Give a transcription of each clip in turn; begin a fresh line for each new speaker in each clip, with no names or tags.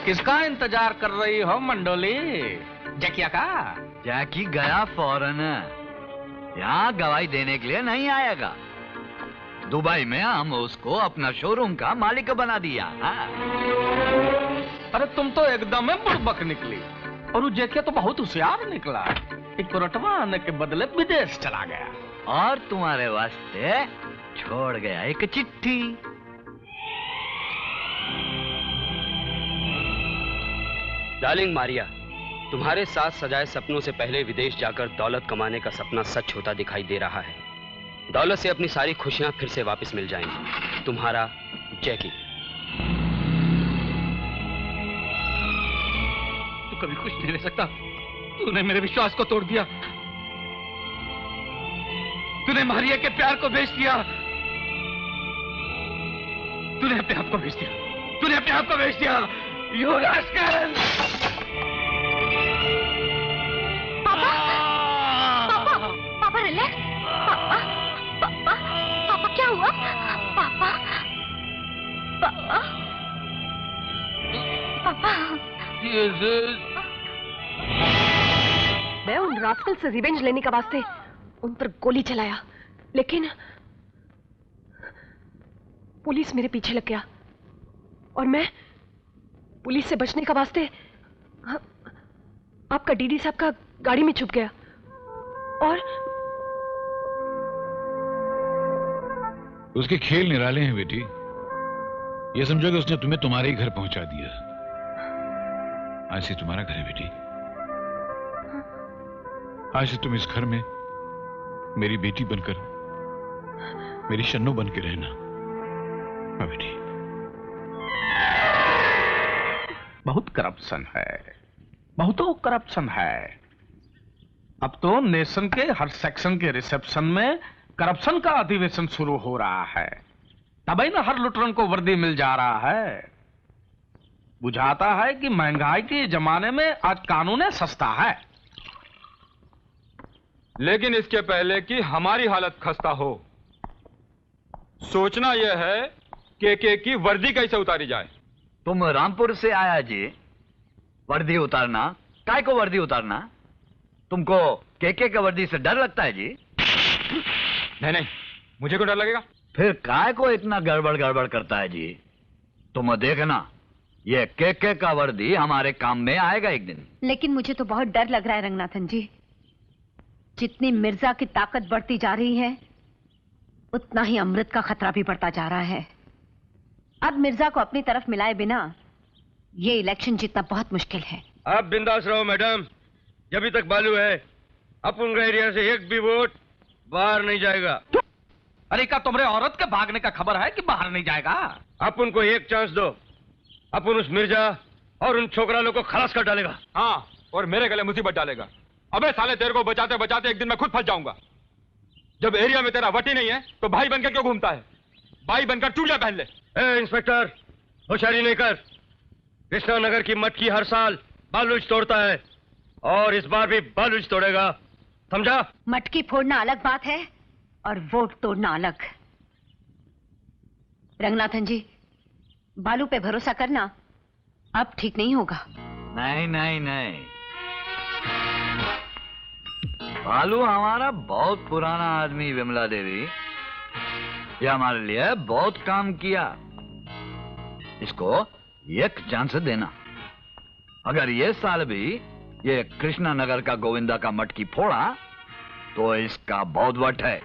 किसका इंतजार कर रही हो मंडोली? जैकिया का?
जैकी गया फौरन, यहाँ गवाही देने के लिए नहीं आएगा। दुबई में हम उसको अपना शोरूम का मालिक बना दिया।
अरे तुम तो एकदम बुड़बक निकली, और वो जैकिया तो बहुत होशियार निकला। एक रटवा आने के बदले विदेश चला गया,
और तुम्हारे वास्ते छोड़ गया एक चिट्ठी।
डार्लिंग मारिया, तुम्हारे साथ सजाए सपनों से पहले विदेश जाकर दौलत कमाने का सपना सच होता दिखाई दे रहा है। दौलत से अपनी सारी खुशियां फिर से वापस मिल जाएंगी। तुम्हारा जैकी।
तू कभी खुश नहीं रह सकता। तूने मेरे विश्वास को तोड़ दिया। तूने मारिया के प्यार को बेच दिया। तूने अपने आप को बेच दिया। तूने अपने आप को बेच दिया। You rascal!
पापा, पापा, पापा रिलैक्स। पापा, पापा, पापा क्या हुआ? पापा, पापा, पापा। मैं उन रास्कल से रिवेंज लेने का वास्ते उन पर गोली चलाया, लेकिन पुलिस मेरे पीछे लग गया और मैं पुलिस से बचने का वास्ते आपका डीडी साहब का गाड़ी में छुप गया और
उसके खेल निराले हैं बेटी। ये समझो कि उसने तुम्हें तुम्हारे ही घर पहुंचा दिया। आज से तुम्हारा घर है बेटी। आज से तुम इस घर में मेरी बेटी बनकर, मेरी शन्नो बन के रहना। हाँ बेटी।
बहुत करप्शन है, बहुतों करप्शन है। अब तो नेशन के हर सेक्शन के रिसेप्शन में करप्शन का अधिवेशन शुरू हो रहा है। तभी ना हर लुटेरन को वर्दी मिल जा रहा है। बुझाता है कि महंगाई के जमाने में आज कानून सस्ता है।
लेकिन इसके पहले कि हमारी हालत खस्ता हो, सोचना यह है के की वर्दी कैसे उतारी जाए।
तुम रामपुर से आया जी, वर्दी उतारना? काय को वर्दी उतारना? तुमको के का वर्दी से डर लगता है जी?
नहीं नहीं, मुझे क्यों डर लगेगा?
फिर काय को इतना गड़बड़ गड़बड़ करता है जी? तुम देखना, ये के का वर्दी हमारे काम में आएगा एक दिन।
लेकिन मुझे तो बहुत डर लग रहा है रंगनाथन जी। जितनी मिर्जा की ताकत बढ़ती जा रही है, उतना ही अमृत का खतरा भी बढ़ता जा रहा है। अब मिर्जा को अपनी तरफ मिलाए बिना ये इलेक्शन जीतना बहुत मुश्किल है।
आप बिंदास रहो मैडम, जब तक बालू है अपन एरिया से एक भी वोट बाहर नहीं जाएगा।
अरे क्या तुम्हारे औरत के भागने का खबर है कि बाहर नहीं जाएगा?
अपन को एक चांस दो, अपन उस मिर्जा और उन छोकरा लोग को खलास कर डालेगा।
हाँ, और मेरे गले मुसीबत डालेगा। अबे साले, तेरे को बचाते बचाते एक दिन मैं खुद फंस जाऊंगा। जब एरिया में तेरा वटी नहीं है तो भाई बनकर क्यों घूमता है? भाई बनकर चूड़ियां पहन ले।
इंस्पेक्टर, होशियारी नहीं कर। कृष्णा नगर की मटकी हर साल बालूच तोड़ता है और इस बार भी बालूच तोड़ेगा, समझा?
मटकी फोड़ना अलग बात है और वोट तोड़ना अलग। रंगनाथन जी, बालू पे भरोसा करना अब ठीक नहीं होगा।
नहीं नहीं नहीं, बालू हमारा बहुत पुराना आदमी। विमला देवी, ये हमारे लिए बहुत काम किया। इसको एक चांस देना। अगर ये साल भी ये कृष्णा नगर का गोविंदा का मटकी फोड़ा तो इसका बहुत वट है।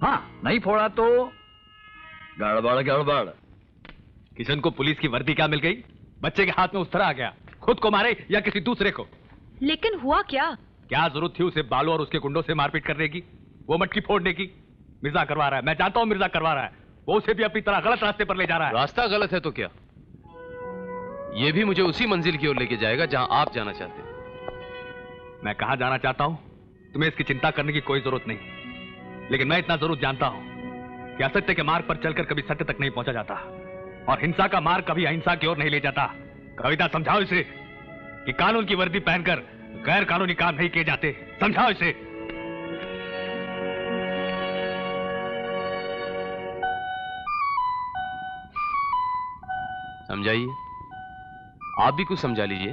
हाँ, नहीं फोड़ा तो गड़बड़ गड़बड़।
किशन को पुलिस की वर्दी क्या मिल गई? बच्चे के हाथ में उस तरह आ गया, खुद को मारे या किसी दूसरे को।
लेकिन हुआ क्या?
क्या जरूरत थी उसे बालू और उसके गुंडों से मारपीट करने की, वो मटकी फोड़ने की? मिर्जा करवा रहा है, मैं जानता हूं मिर्जा करवा रहा है। वो उसे भी अपनी तरह गलत रास्ते पर ले जा रहा है।
रास्ता गलत है तो क्या, ये भी मुझे उसी मंजिल की ओर लेके जाएगा जहां आप जाना चाहते हैं।
मैं कहां जाना चाहता हूं तुम्हें इसकी चिंता करने की कोई जरूरत नहीं। लेकिन मैं इतना जरूर जानता हूं कि असत्य के मार्ग पर चलकर कभी सत्य तक नहीं पहुंचा जाता, और हिंसा का मार्ग कभी अहिंसा की ओर नहीं ले जाता। कविता, समझाओ इसे कि कानून की वर्दी पहनकर गैर कानूनी काम नहीं किए जाते। समझाओ इसे।
समझाइए, आप भी कुछ समझा लीजिए।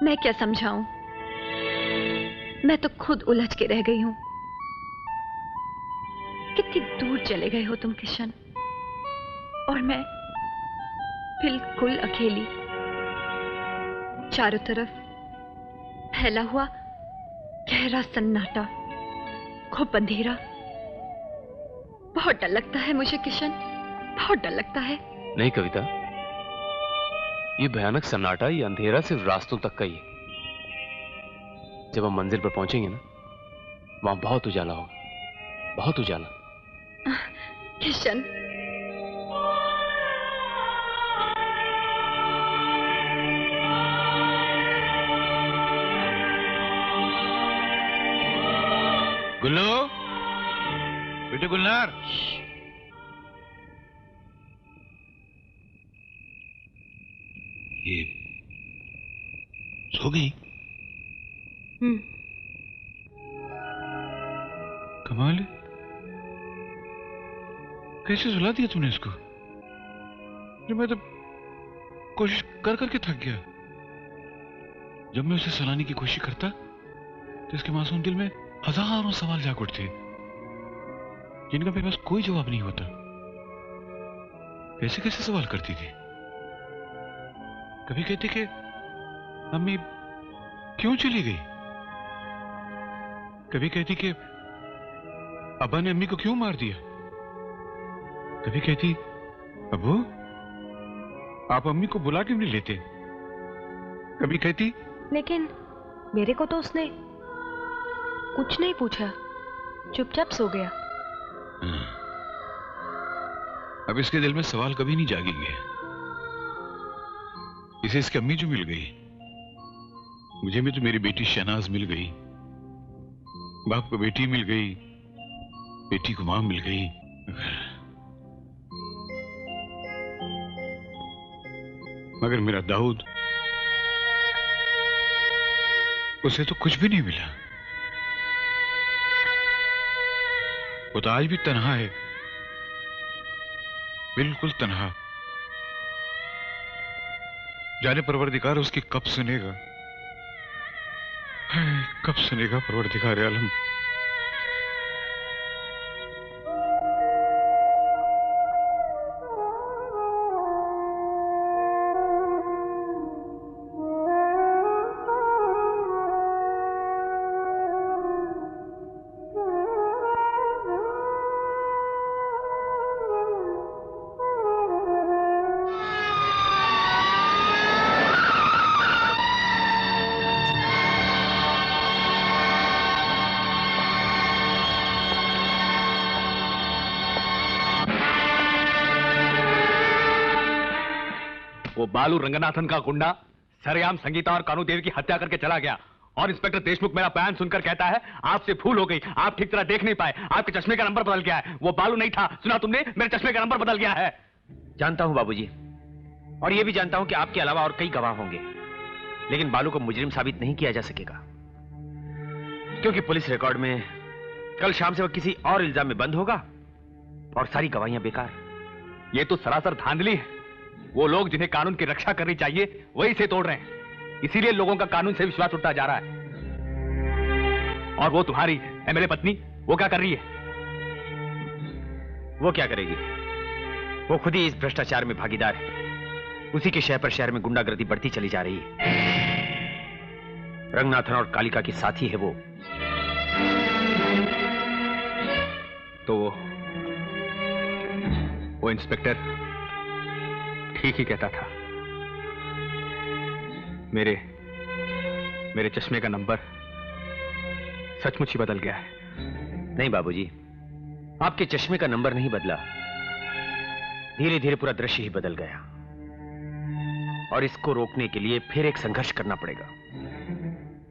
मैं क्या समझाऊं? मैं तो खुद उलझ के रह गई हूं। कितनी दूर चले गए हो तुम किशन, और मैं बिल्कुल अकेली। चारों तरफ फैला हुआ गहरा सन्नाटा, खूब अंधेरा। बहुत डर लगता है मुझे किशन, बहुत डर लगता है।
नहीं कविता, ये भयानक सन्नाटा, ये अंधेरा सिर्फ रास्तों तक का ही है। जब हम मंजिल पर पहुंचेंगे ना, वहां बहुत उजाला होगा, बहुत उजाला।
किशन,
गुल्लू, बेटे गुलनार, ये सो गई? कमाल है, कैसे सुला दिया तूने इसको? मैं तो कोशिश कर करके थक गया। जब मैं उसे सुलाने की कोशिश करता तो इसके मासूम दिल में हजारों सवाल जाग उठते, जिनका मेरे पास कोई जवाब नहीं होता। कैसे कैसे सवाल करती थी। कभी कहती कि अम्मी क्यों चली गई, कभी कहती कि अब्बा ने अम्मी को क्यों मार दिया, कभी कहती अब्बू आप अम्मी को बुला क्यों नहीं लेते, कभी कहती
लेकिन मेरे को तो उसने कुछ नहीं पूछा, चुपचाप सो गया।
अब इसके दिल में सवाल कभी नहीं जागेंगे। इसे इसकी अम्मी जो मिल गई, मुझे भी तो मेरी बेटी शहनाज मिल गई। बाप को बेटी मिल गई, बेटी को मां मिल गई। मगर मेरा दाऊद, उसे तो कुछ भी नहीं मिला। वो तो आज भी तन्हा है, बिल्कुल तन्हा। जाने परवरदिगार उसकी कब सुनेगा, कब सुनेगा परवरदिगार आलम।
बालू रंगनाथन का गुंडा सरेआम संगीता और कानू देवी की हत्या करके चला गया, और इंस्पेक्टर देशमुख मेरा बयान सुनकर कहता है आपसे भूल हो गई, आप ठीक तरह देख नहीं पाए, आपके चश्मे का नंबर बदल गया है। वो बालू नहीं था, सुना तुमने, मेरे चश्मे का नंबर बदल गया है।
जानता हूं बाबूजी, और यह भी जानता हूं कि आपके अलावा और कई गवाह होंगे, लेकिन बालू को मुजरिम साबित नहीं किया जा सकेगा, क्योंकि पुलिस रिकॉर्ड में कल शाम से वह किसी और इल्जाम में बंद होगा और सारी गवाहियां बेकार।
यह तो सरासर धांधली है। वो लोग जिन्हें कानून की रक्षा करनी चाहिए वही इसे तोड़ रहे हैं, इसीलिए लोगों का कानून से विश्वास उठता जा रहा है। और वो तुम्हारी एमएलए पत्नी, वो क्या कर रही है?
वो क्या करेगी? वो खुद ही इस भ्रष्टाचार में भागीदार है। उसी के शहर पर शहर में गुंडागर्दी बढ़ती चली जा रही है। रंगनाथन और कालिका की साथी है वो।
तो वो इंस्पेक्टर ठीक ही कहता था। मेरे चश्मे का नंबर सचमुच ही बदल गया है।
नहीं बाबूजी, आपके चश्मे का नंबर नहीं बदला, धीरे धीरे पूरा दृश्य ही बदल गया, और इसको रोकने के लिए फिर एक संघर्ष करना पड़ेगा,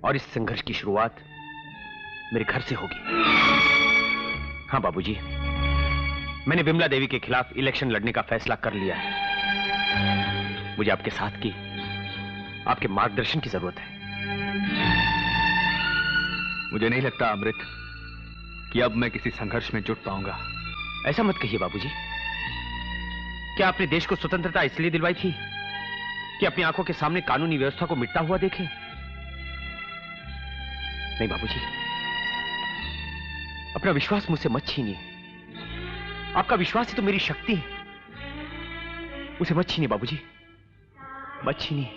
और इस संघर्ष की शुरुआत मेरे घर से होगी। हाँ बाबूजी, मैंने विमला देवी के खिलाफ इलेक्शन लड़ने का फैसला कर लिया है। मुझे आपके साथ की, आपके मार्गदर्शन की जरूरत है।
मुझे नहीं लगता अमृत कि अब मैं किसी संघर्ष में जुट पाऊंगा।
ऐसा मत कहिए बाबूजी। क्या आपने देश को स्वतंत्रता इसलिए दिलवाई थी कि अपनी आंखों के सामने कानूनी व्यवस्था को मिटता हुआ देखें? नहीं बाबूजी, अपना विश्वास मुझसे मत छीनिए। आपका विश्वास ही तो मेरी शक्ति है। उसे मत छीनिए बाबूजी, मत छीनिए।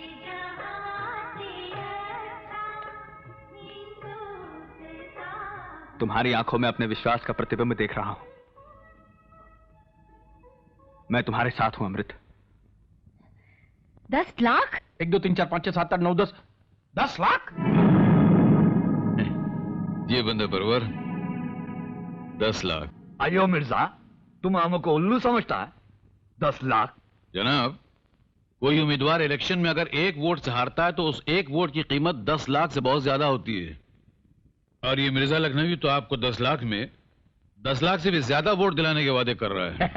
तुम्हारी आंखों में अपने विश्वास का प्रतिबिंब देख रहा हूं। मैं तुम्हारे साथ हूं अमृत।
10 लाख?
1 2 3 4 5 6 7 8 9 10 10 लाख।
ये बंदे परवर 10 लाख।
अयो मिर्जा, तुम हमको उल्लू समझता है? 10 लाख?
जनाब, कोई उम्मीदवार इलेक्शन में अगर 1 वोट से हारता है तो उस 1 वोट की कीमत 10 लाख से बहुत ज्यादा होती है। और ये मिर्जा लखनवी तो आपको 10 लाख में 10 लाख से भी ज्यादा वोट दिलाने के वादे कर रहा है।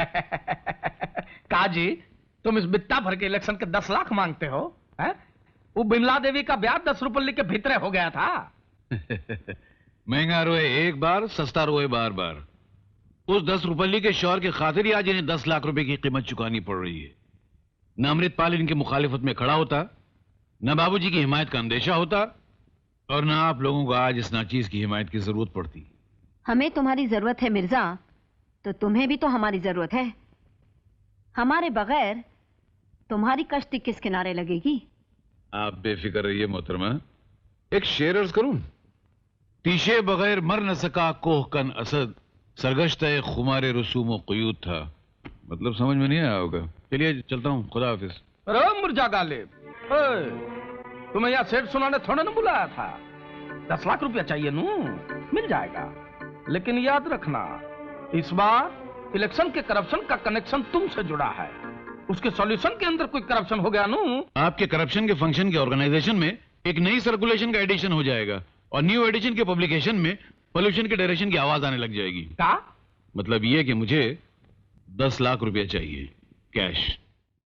काजी, तुम इस बित्ता भर के इलेक्शन के 10 लाख मांगते हो? है? वो बिमला देवी का ब्याह 10 रुपये के भीतरे हो गया था।
महंगा रोए एक बार, सस्ता रोए बार बार। उस 10 रुपये के शौहर की खातिर ही आज इन्हें 10 लाख रुपए की कीमत चुकानी पड़ रही है। न अमृतपाल इनकी मुखालिफत में खड़ा होता, न बाबूजी की हिमायत का अंदेशा होता, और न आप लोगों को आज इस नाचीज की हिमायत की जरूरत पड़ती।
हमें तुम्हारी जरूरत है मिर्जा, तो तुम्हें भी तो हमारी जरूरत है। हमारे बगैर तुम्हारी कश्ती किस किनारे लगेगी?
आप बेफिक्र रहिए मोहतरमा। एक शेर अर्ज करूं? तीशे बगैर मर न सका कोहकन असद, सरगश्ते खुमारे रसूम क़ुयूद था। मतलब समझ में नहीं आया होगा। चलिए चलता हूं, खुदा हाफिज।
अरे मिर्जा गालिब, तुम्हें यहाँ शेर सुनाने थोड़ा ना बुलाया था। 10 लाख रुपया चाहिए नू, मिल जाएगा। लेकिन याद रखना, इस बार इलेक्शन के करप्शन का कनेक्शन तुमसे जुड़ा है। उसके सॉल्यूशन के अंदर कोई करप्शन हो गया नू,
आपके करप्शन के फंक्शन के ऑर्गेनाइजेशन में एक नई सर्कुलेशन का एडिशन हो जाएगा, और न्यू एडिशन के पब्लिकेशन में पोल्यूशन के डायरेक्शन की आवाज आने लग जाएगी।
क्या
मतलब ये कि मुझे 10 लाख रुपया चाहिए कैश।